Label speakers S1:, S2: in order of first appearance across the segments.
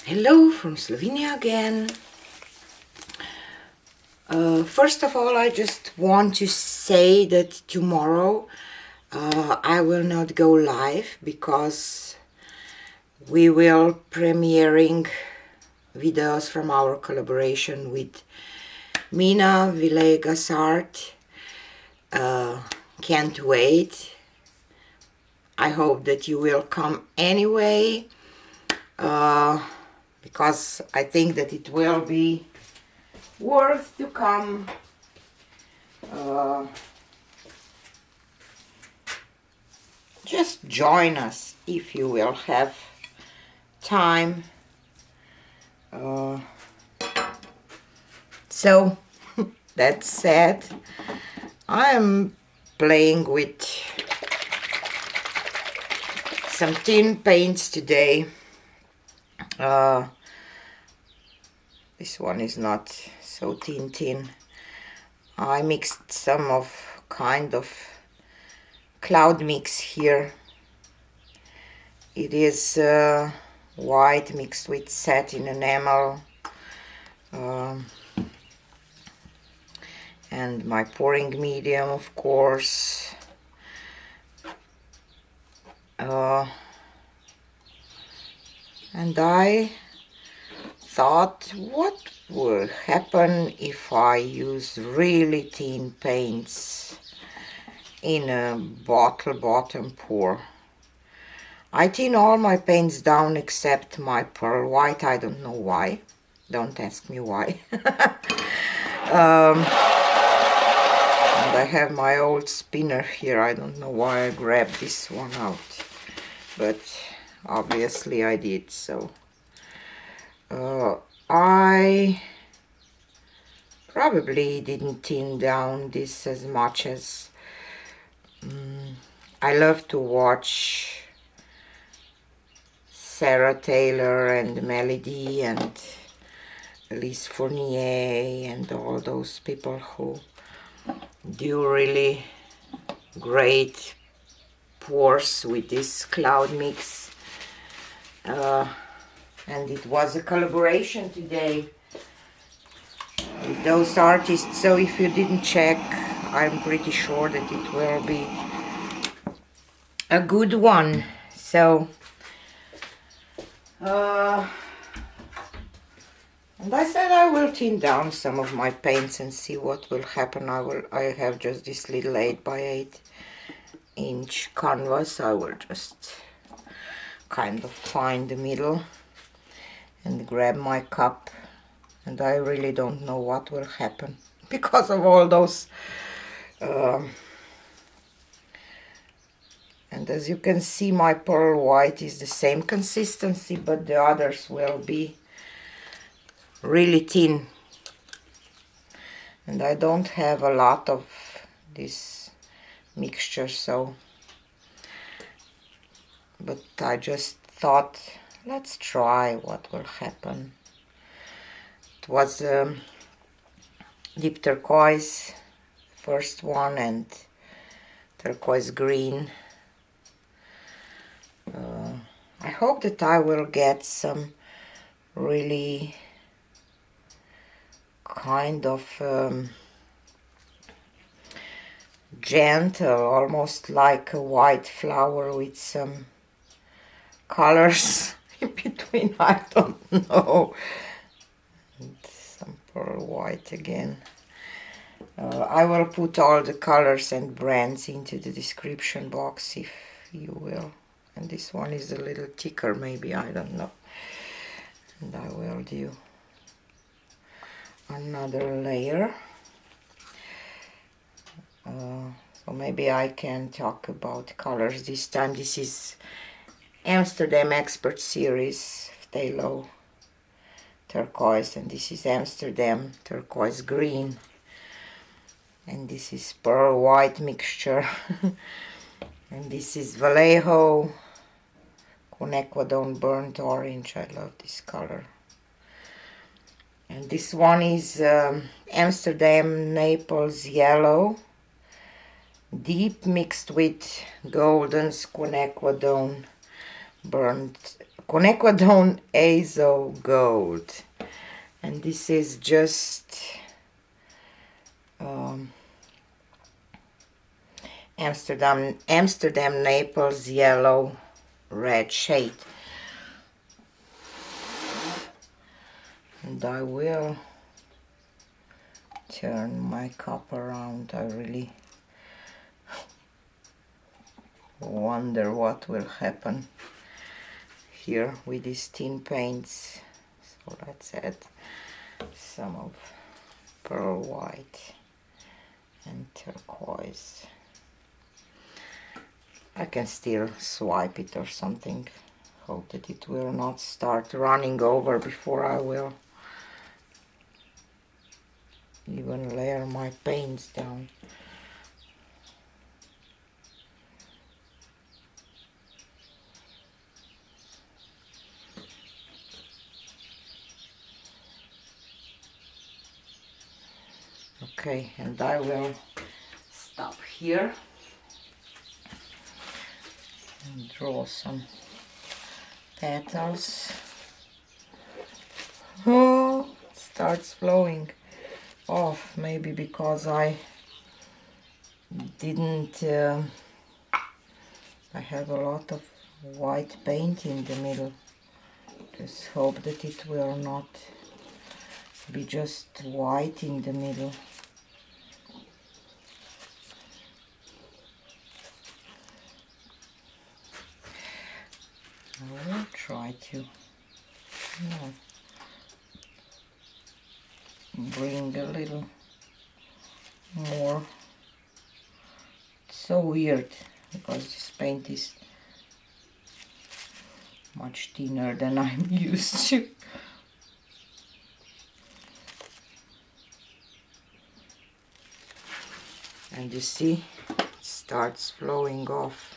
S1: Hello from Slovenia again. First of all, I just want to say that tomorrow I will not go live because we will premiering videos from our collaboration with Mina Villegas Art. Can't wait. I hope that you will come anyway, because I think that it will be worth to come. Just join us if you will have time. So that said, I am playing with some tin paints today. This one is not so tin. I mixed some of kind of cloud mix here. It is white mixed with satin enamel, and my pouring medium, of course. And I thought, what will happen if I use really thin paints in a bottle bottom pour? I tin all my paints down except my pearl white. I don't know why. Don't ask me why. And I have my old spinner here. I don't know why I grabbed this one out, but obviously I did. So I probably didn't tin down this as much as I love to watch Sarah Taylor and Melody and Elise Fournier and all those people who do really great pours with this cloud mix. And it was a collaboration today with those artists, so if you didn't check, I'm pretty sure that it will be a good one. So and I said I will tin down some of my paints and see what will happen. I have just this little 8x8 inch canvas. I will just kind of find the middle and grab my cup, and I really don't know what will happen because of all those and as you can see, my pearl white is the same consistency, but the others will be really thin, and I don't have a lot of this mixture, so but I just thought, let's try what will happen. It was deep turquoise, first one, and turquoise green. I hope that I will get some really kind of gentle, almost like a white flower with some colors in between. I don't know. And some pearl white again. I will put all the colors and brands into the description box if you will. And this one is a little thicker, maybe, I don't know. And I will do another layer. So maybe I can talk about colors this time. This is Amsterdam Expert Series Phthalo Turquoise, and this is Amsterdam Turquoise Green, and this is Pearl White mixture. And this is Vallejo Quinacridone Burnt Orange. I love this color. And this one is Amsterdam Naples Yellow, deep, mixed with golden quinacridone burnt Quinacridone Azo Gold, and this is just Amsterdam Naples yellow red shade. And I will turn my cup around. I really wonder what will happen here with these tin paints. So let's add some of pearl white and turquoise. I can still swipe it or something. Hope that it will not start running over before I will even layer my paints down. Okay, and I will stop here and draw some petals. Oh, it starts flowing off, maybe because I didn't I have a lot of white paint in the middle. Just hope that it will not be just white in the middle. I will try to bring a little more. It's so weird because this paint is much thinner than I'm used to. And you see, it starts flowing off.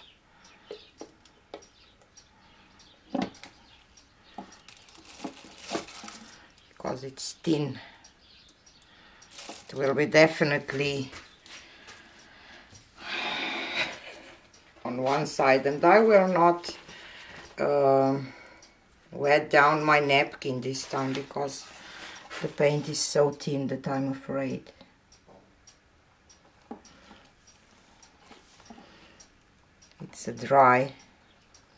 S1: Because it's thin. It will be definitely on one side, and I will not wet down my napkin this time because the paint is so thin that I'm afraid. It's a dry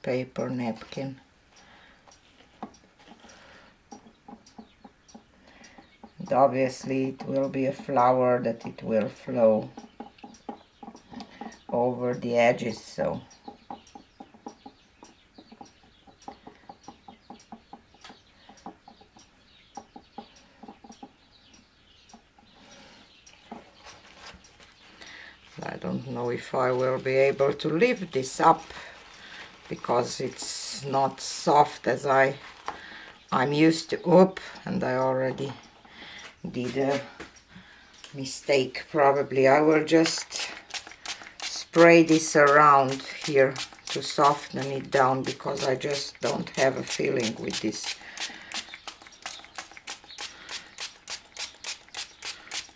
S1: paper napkin. And obviously it will be a flower that it will flow over the edges, so I don't know if I will be able to lift this up because it's not soft as I'm used to. Oop, and I already did a mistake. Probably I will just spray this around here to soften it down because I just don't have a feeling with this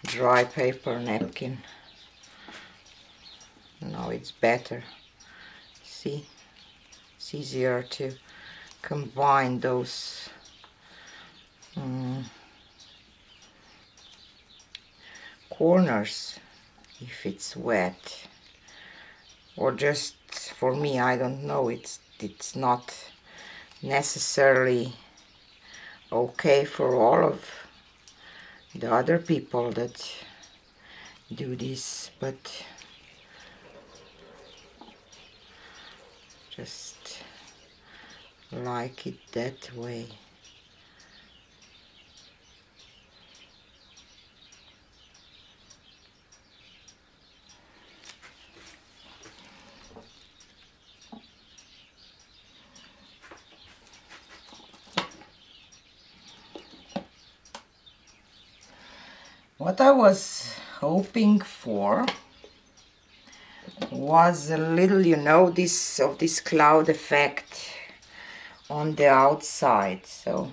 S1: dry paper napkin. Now it's better. See, it's easier to combine those corners if it's wet, or just for me, I don't know, it's not necessarily okay for all of the other people that do this, but just like it that way. What I was hoping for was a little, you know, this cloud effect on the outside, so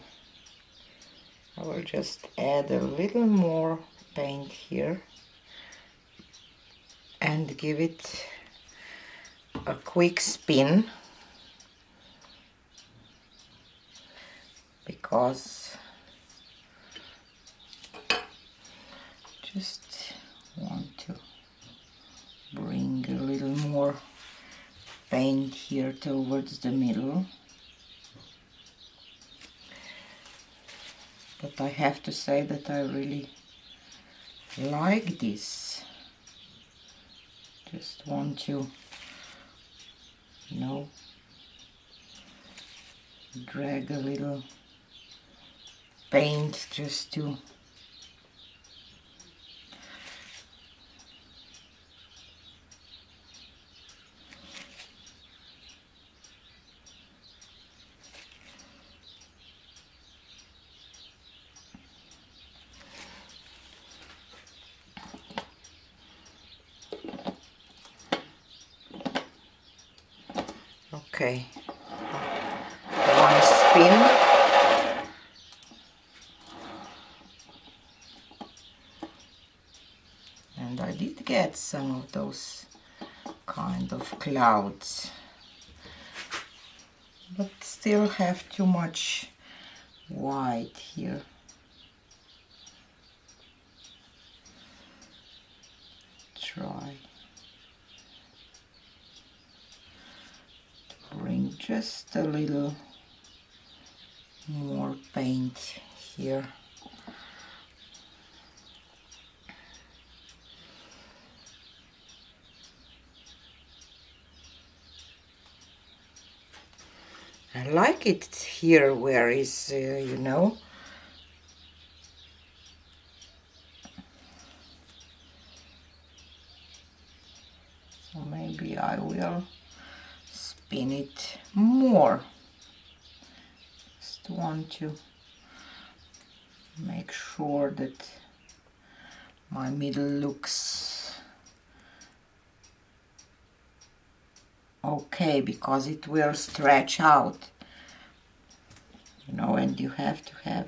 S1: I will just add a little more paint here and give it a quick spin. because just want to bring a little more paint here towards the middle. But I have to say that I really like this. Just want to, you know, drag a little paint just to okay, one spin, and I did get some of those kind of clouds, but still have too much white here. Try to bring just a little more paint here. I like it here where is, you know, so maybe I will spin it more. Just want to make sure that my middle looks okay, because it will stretch out, you know, and you have to have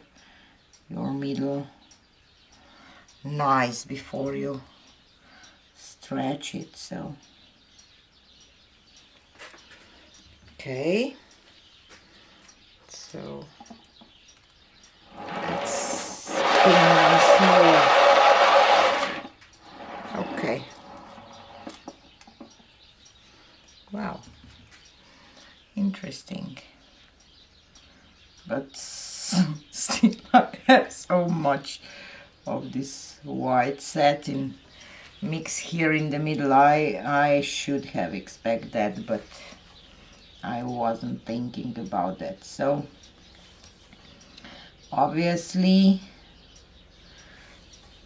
S1: your middle nice before you stretch it. So okay, so let's spin once more. Okay, wow, interesting, but still I have so much of this white satin mix here in the middle. I should have expected that, but I wasn't thinking about that. So obviously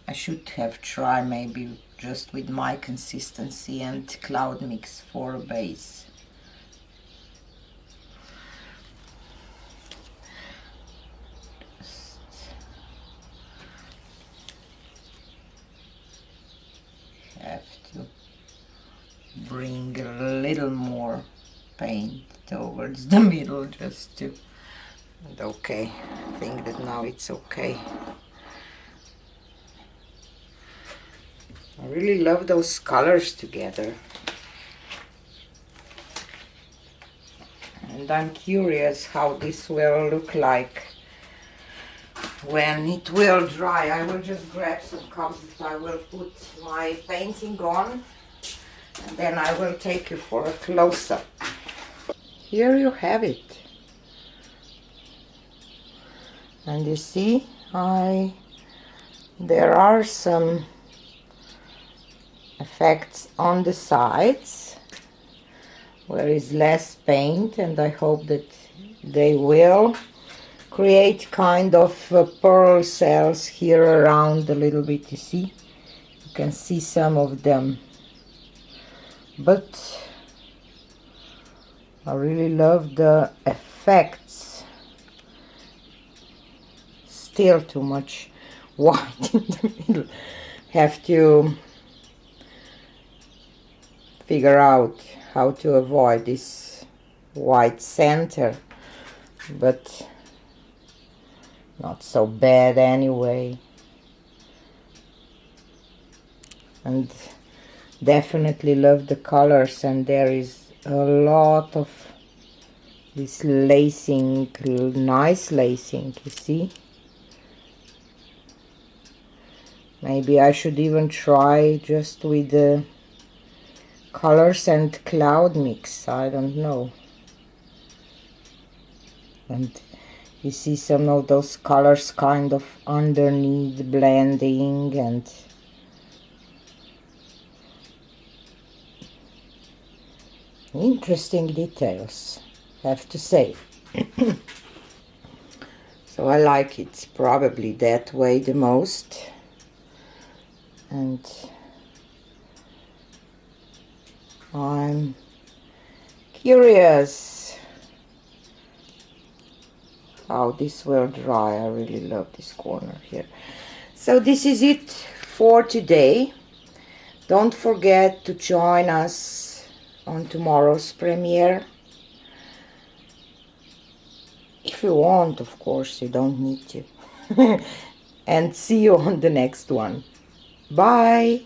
S1: I should have tried maybe just with my consistency and cloud mix for a base. Have to bring a little more paint towards the middle just to, and okay, I think that now it's okay. I really love those colors together, and I'm curious how this will look like when it will dry. I will just grab some cups that I will put my painting on, and then I will take you for a close-up. Here you have it, and you see there are some effects on the sides where is less paint, and I hope that they will create kind of pearl cells here around a little bit. You see, you can see some of them, but I really love the effects. Still too much white in the middle. Have to figure out how to avoid this white center, but not so bad anyway. And definitely love the colors, and there is a lot of this lacing, nice lacing, you see. Maybe I should even try just with the colors and cloud mix, I don't know. And you see some of those colors kind of underneath blending, and interesting details, have to say. So I like it probably that way the most. And I'm curious how this will dry. I really love this corner here. So this is it for today. Don't forget to join us on tomorrow's premiere. If you want, of course, you don't need to. And see you on the next one. Bye!